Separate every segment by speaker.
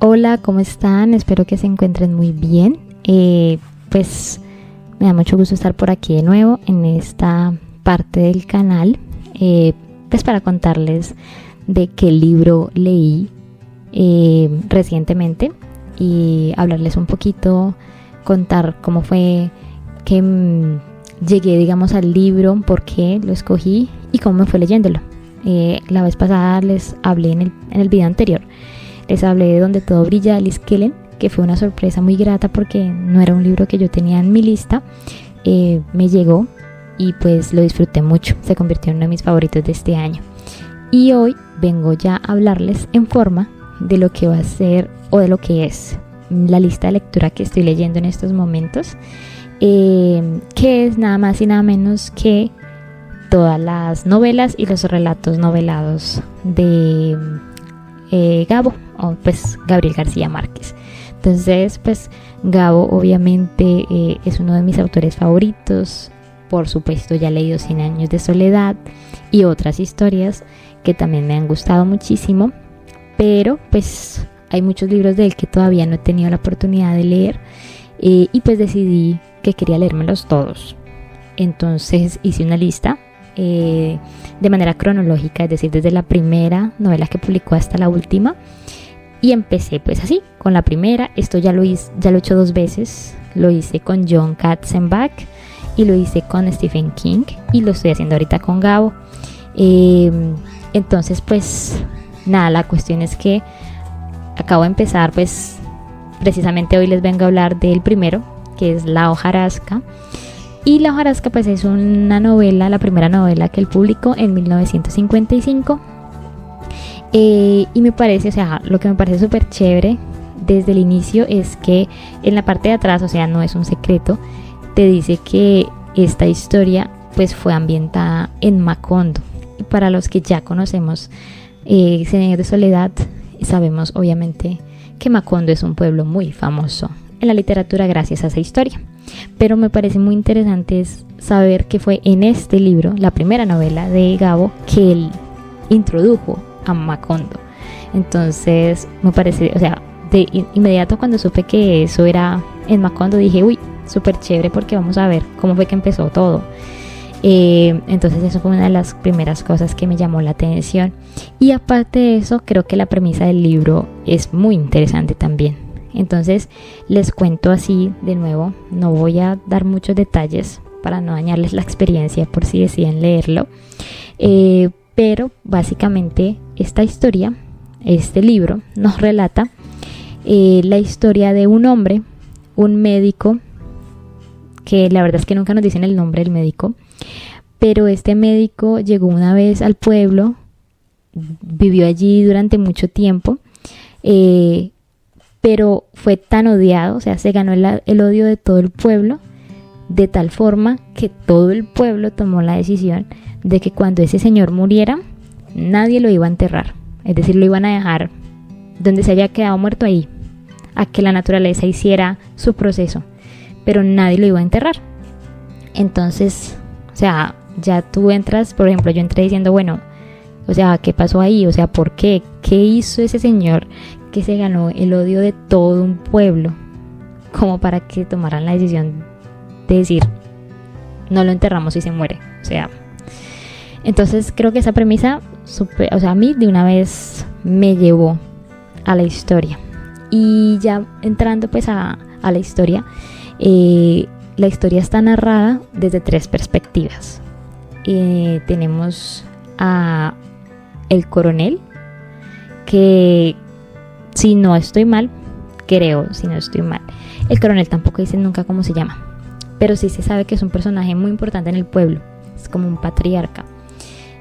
Speaker 1: Hola, ¿cómo están? Espero que se encuentren muy bien. Pues me da mucho gusto estar por aquí de nuevo en esta parte del canal, pues para contarles de qué libro leí recientemente y hablarles un poquito, contar cómo fue que llegué, digamos, al libro, por qué lo escogí y cómo me fue leyéndolo. La vez pasada les hablé en el video anterior. Les hablé de Donde todo brilla de Alice Kellen, que fue una sorpresa muy grata porque no era un libro que yo tenía en mi lista. Me llegó y pues lo disfruté mucho. Se convirtió en uno de mis favoritos de este año. Y hoy vengo ya a hablarles en forma de lo que va a ser o de lo que es la lista de lectura que estoy leyendo en estos momentos. Que es nada más y nada menos que todas las novelas y los relatos novelados de Gabo, o pues Gabriel García Márquez. Entonces, pues Gabo obviamente es uno de mis autores favoritos. Por supuesto, ya he leído 100 años de soledad y otras historias que también me han gustado muchísimo, pero pues hay muchos libros de él que todavía no he tenido la oportunidad de leer, y pues decidí que quería leérmelos todos. Entonces hice una lista de manera cronológica, es decir, desde la primera novela que publicó hasta la última, y empecé pues así, con la primera. Esto ya lo he hecho 2 veces. Lo hice con Jon Katzenbach y lo hice con Stephen King, y lo estoy haciendo ahorita con Gabo. Entonces pues nada, la cuestión es que acabo de empezar, pues precisamente hoy les vengo a hablar del primero, que es La hojarasca. Y La hojarasca pues es una novela, la primera novela que él publicó en 1955. Y me parece, o sea, lo que me parece súper chévere desde el inicio es que en la parte de atrás, o sea, no es un secreto, te dice que esta historia pues fue ambientada en Macondo. Y para los que ya conocemos 100 años de soledad, sabemos obviamente que Macondo es un pueblo muy famoso en la literatura gracias a esa historia. Pero me parece muy interesante saber que fue en este libro, la primera novela de Gabo, que él introdujo a Macondo. Entonces me parece, o sea, de inmediato cuando supe que eso era en Macondo, dije, uy, súper chévere, porque vamos a ver cómo fue que empezó todo. Entonces eso fue una de las primeras cosas que me llamó la atención. Y aparte de eso, creo que la premisa del libro es muy interesante también. Entonces les cuento así de nuevo, no voy a dar muchos detalles para no dañarles la experiencia por si deciden leerlo, pero básicamente esta historia, este libro nos relata la historia de un hombre, un médico, que la verdad es que nunca nos dicen el nombre del médico, pero este médico llegó una vez al pueblo, vivió allí durante mucho tiempo, pero fue tan odiado, o sea, se ganó el odio de todo el pueblo, de tal forma que todo el pueblo tomó la decisión de que cuando ese señor muriera, nadie lo iba a enterrar. Es decir, lo iban a dejar donde se haya quedado muerto, ahí, a que la naturaleza hiciera su proceso, pero nadie lo iba a enterrar. Entonces, o sea, ya tú entras, por ejemplo, yo entré diciendo, bueno, o sea, ¿qué pasó ahí? O sea, ¿por qué? ¿Qué hizo ese señor que se ganó el odio de todo un pueblo como para que tomaran la decisión de decir, no lo enterramos y se muere? O sea, entonces creo que esa premisa, o sea, a mí de una vez me llevó a la historia. Y ya entrando pues a la historia está narrada desde 3 perspectivas. Tenemos a el coronel, que si no estoy mal, el coronel tampoco dice nunca cómo se llama, pero sí se sabe que es un personaje muy importante en el pueblo, es como un patriarca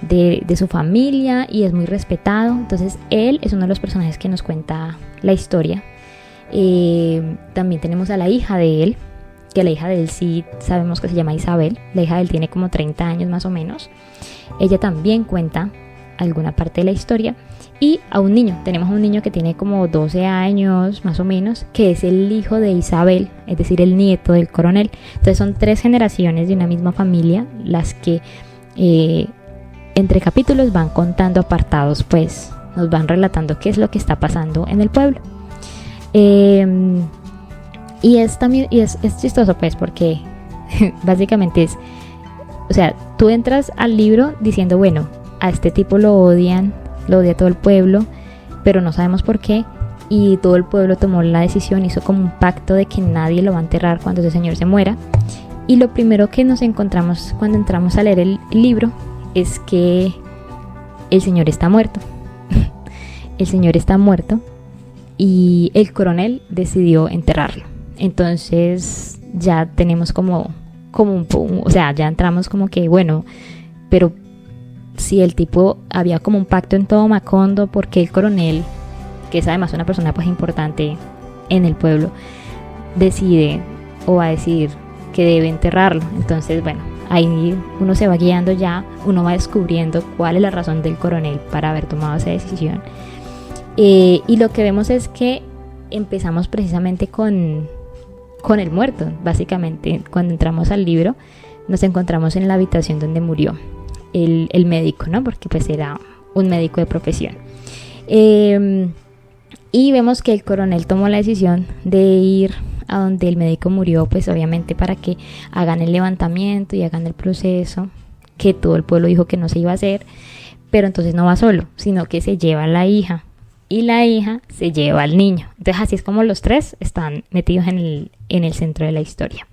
Speaker 1: de su familia y es muy respetado. Entonces él es uno de los personajes que nos cuenta la historia. También tenemos a la hija de él, que la hija de él sí sabemos que se llama Isabel. La hija de él tiene como 30 años más o menos. Ella también cuenta alguna parte de la historia. Y a un niño, tenemos a un niño que tiene como 12 años más o menos, que es el hijo de Isabel, es decir, el nieto del coronel. Entonces son 3 generaciones de una misma familia las que entre capítulos van contando apartados, pues nos van relatando qué es lo que está pasando en el pueblo. Y es también, es chistoso pues porque básicamente es, o sea, tú entras al libro diciendo, bueno, a este tipo lo odia todo el pueblo, pero no sabemos por qué, y todo el pueblo tomó la decisión, hizo como un pacto de que nadie lo va a enterrar cuando ese señor se muera. Y lo primero que nos encontramos cuando entramos a leer el libro es que el señor está muerto. El señor está muerto y el coronel decidió enterrarlo. Entonces ya tenemos como o sea, ya entramos como que, bueno, pero si el tipo había como un pacto en todo Macondo, porque el coronel, que es además una persona pues importante en el pueblo, decide o va a decir que debe enterrarlo? Entonces, bueno, ahí uno se va guiando ya, uno va descubriendo cuál es la razón del coronel para haber tomado esa decisión. Y lo que vemos es que empezamos precisamente con el muerto. Básicamente, cuando entramos al libro, nos encontramos en la habitación donde murió el médico, ¿no? Porque pues era un médico de profesión. Y vemos que el coronel tomó la decisión de ir a donde el médico murió, pues obviamente para que hagan el levantamiento y hagan el proceso, que todo el pueblo dijo que no se iba a hacer, pero entonces no va solo, sino que se lleva a la hija, y la hija se lleva al niño. Entonces así es como los tres están metidos en el centro de la historia.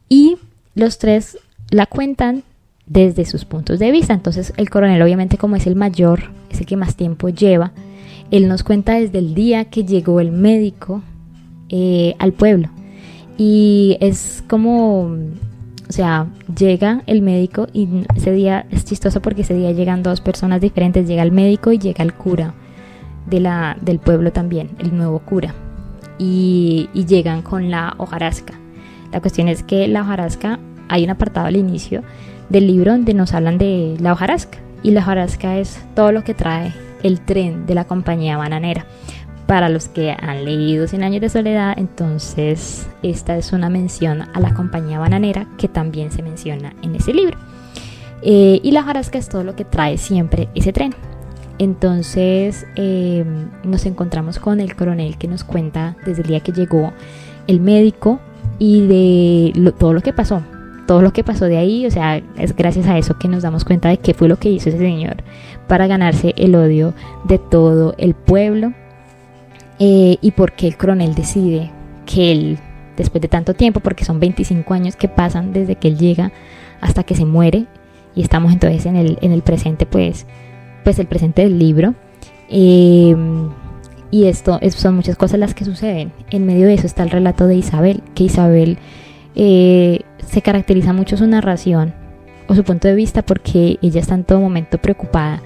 Speaker 1: Y los tres la cuentan desde sus puntos de vista. Entonces el coronel, obviamente, como es el mayor, es el que más tiempo lleva, él nos cuenta desde el día que llegó el médico al pueblo. Y es como, o sea, llega el médico, y ese día es chistoso porque ese día llegan dos personas diferentes. Llega el médico y llega el cura del pueblo también, el nuevo cura, y llegan con la hojarasca. La cuestión es que la hojarasca, hay un apartado al inicio del libro donde nos hablan de la hojarasca, y la hojarasca es todo lo que trae el tren de la compañía bananera. Para los que han leído 100 años de soledad, entonces esta es una mención a la compañía bananera que también se menciona en ese libro. Y la hojarasca es todo lo que trae siempre ese tren. Entonces nos encontramos con el coronel, que nos cuenta desde el día que llegó el médico y de todo lo que pasó de ahí. O sea, es gracias a eso que nos damos cuenta de qué fue lo que hizo ese señor para ganarse el odio de todo el pueblo, y por qué el coronel decide que él, después de tanto tiempo, porque son 25 años que pasan desde que él llega hasta que se muere, y estamos entonces en el presente, pues el presente del libro, y son muchas cosas las que suceden. En medio de eso está el relato de Isabel, que Isabel se caracteriza mucho su narración o su punto de vista, porque ella está en todo momento preocupada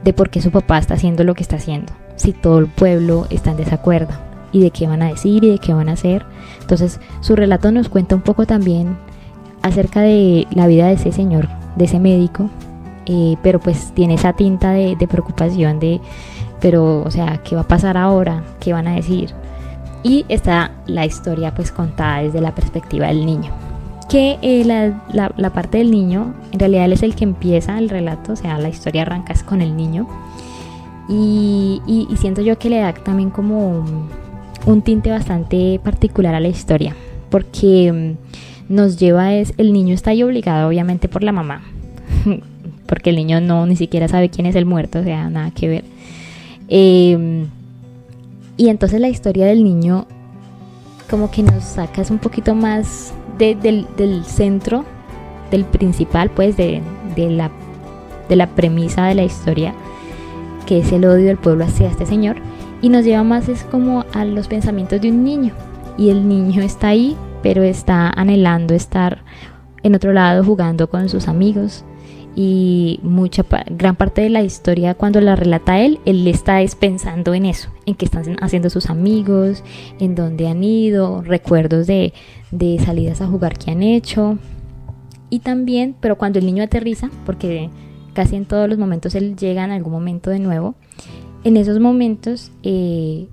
Speaker 1: de por qué su papá está haciendo lo que está haciendo, si todo el pueblo está en desacuerdo, y de qué van a decir y de qué van a hacer. Entonces su relato nos cuenta un poco también acerca de la vida de ese señor, de ese médico, pero pues tiene esa tinta de preocupación pero, o sea, ¿qué va a pasar ahora? ¿Qué van a decir? Y está la historia pues contada desde la perspectiva del niño, que la parte del niño, en realidad él es el que empieza el relato. O sea, la historia arranca con el niño, y siento yo que le da también como un tinte bastante particular a la historia, porque nos lleva el niño está ahí obligado obviamente por la mamá, porque el niño ni siquiera sabe quién es el muerto, o sea, nada que ver. Y entonces la historia del niño como que nos sacas un poquito más del centro, del principal, pues de la premisa de la historia, que es el odio del pueblo hacia este señor, y nos lleva más es como a los pensamientos de un niño. Y el niño está ahí, pero está anhelando estar en otro lado jugando con sus amigos, y gran parte de la historia, cuando la relata él está pensando en eso, en qué están haciendo sus amigos, en dónde han ido, recuerdos de salidas a jugar que han hecho. Y también, pero cuando el niño aterriza, porque casi en todos los momentos él llega en algún momento de nuevo, en esos momentos el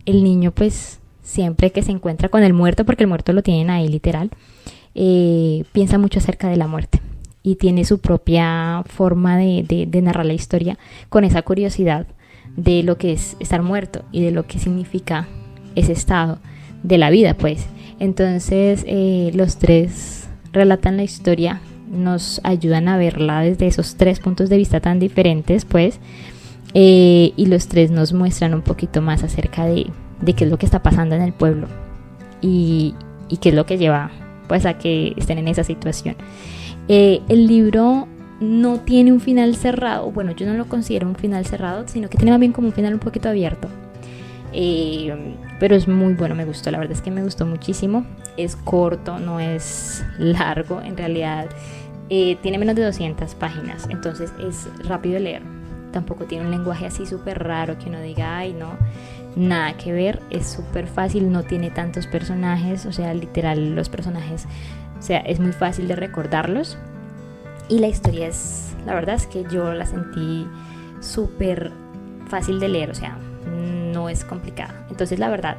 Speaker 1: niño pues siempre que se encuentra con el muerto, porque el muerto lo tienen ahí literal, piensa mucho acerca de la muerte, y tiene su propia forma de narrar la historia, con esa curiosidad de lo que es estar muerto y de lo que significa ese estado de la vida, pues. Entonces los tres relatan la historia, nos ayudan a verla desde esos tres puntos de vista tan diferentes, pues, y los tres nos muestran un poquito más acerca de qué es lo que está pasando en el pueblo y qué es lo que lleva, pues, a que estén en esa situación. El libro no tiene un final cerrado, bueno, yo no lo considero un final cerrado, sino que tiene más bien como un final un poquito abierto. Pero es muy bueno, me gustó, la verdad es que me gustó muchísimo. Es corto, no es largo, en realidad tiene menos de 200 páginas, entonces es rápido de leer. Tampoco tiene un lenguaje así súper raro que uno diga, ay no, nada que ver, es súper fácil, no tiene tantos personajes, o sea, literal los personajes, o sea, es muy fácil de recordarlos. Y la historia es, la verdad es que yo la sentí súper fácil de leer, o sea, no es complicada. Entonces, la verdad,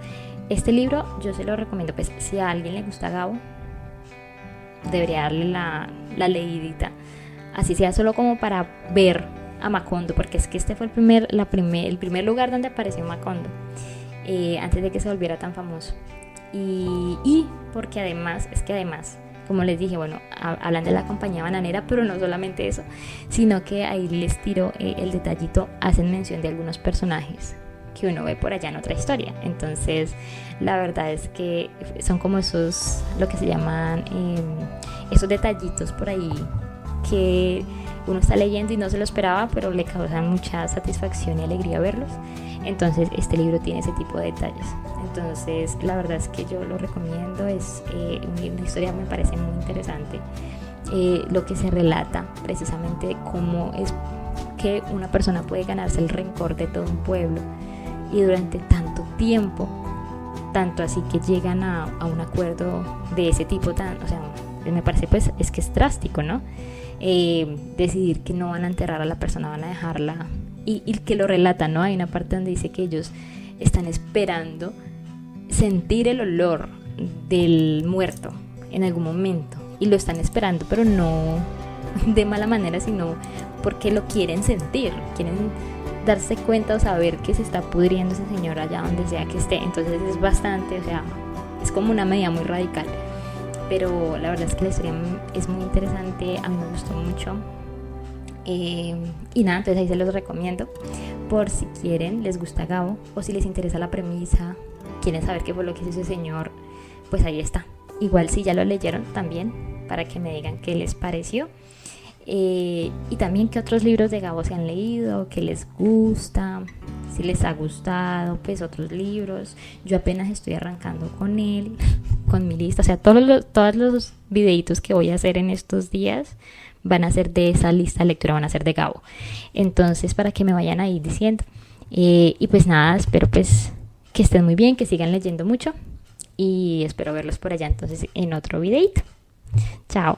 Speaker 1: este libro yo se lo recomiendo, pues si a alguien le gusta Gabo, debería darle la leidita, así sea solo como para ver a Macondo, porque es que este fue el primer lugar donde apareció Macondo, antes de que se volviera tan famoso. Y porque además, como les dije, bueno, hablan de la compañía bananera, pero no solamente eso, sino que ahí les tiro el detallito, hacen mención de algunos personajes que uno ve por allá en otra historia. Entonces, la verdad es que son como esos, lo que se llaman, esos detallitos por ahí que uno está leyendo y no se lo esperaba, pero le causan mucha satisfacción y alegría verlos. Entonces, este libro tiene ese tipo de detalles. Entonces, la verdad es que yo lo recomiendo, es una historia, me parece muy interesante. Lo que se relata precisamente de cómo es que una persona puede ganarse el rencor de todo un pueblo y durante tanto tiempo, tanto así que llegan a un acuerdo de ese tipo, o sea, me parece, pues, es que es drástico, ¿no? Decidir que no van a enterrar a la persona, van a dejarla, y que lo relata, ¿no? Hay una parte donde dice que ellos están esperando sentir el olor del muerto en algún momento, y lo están esperando, pero no de mala manera, sino porque lo quieren sentir, quieren darse cuenta o saber que se está pudriendo ese señor allá donde sea que esté. Entonces es bastante, o sea, es como una medida muy radical, pero la verdad es que la historia es muy interesante, a mí me gustó mucho. Y nada, entonces ahí se los recomiendo por si quieren, les gusta Gabo, o si les interesa la premisa, quieren saber qué fue lo que hizo ese señor, pues ahí está. Igual si ya lo leyeron también, para que me digan qué les pareció, y también qué otros libros de Gabo se han leído, qué les gusta, si les ha gustado, pues otros libros. Yo apenas estoy arrancando con él, con mi lista, o sea, todos los videitos que voy a hacer en estos días van a ser de esa lista de lectura, van a ser de Gabo. Entonces, para que me vayan ahí diciendo. Y pues nada, espero pues que estén muy bien, que sigan leyendo mucho. Y espero verlos por allá entonces en otro videito. Chao.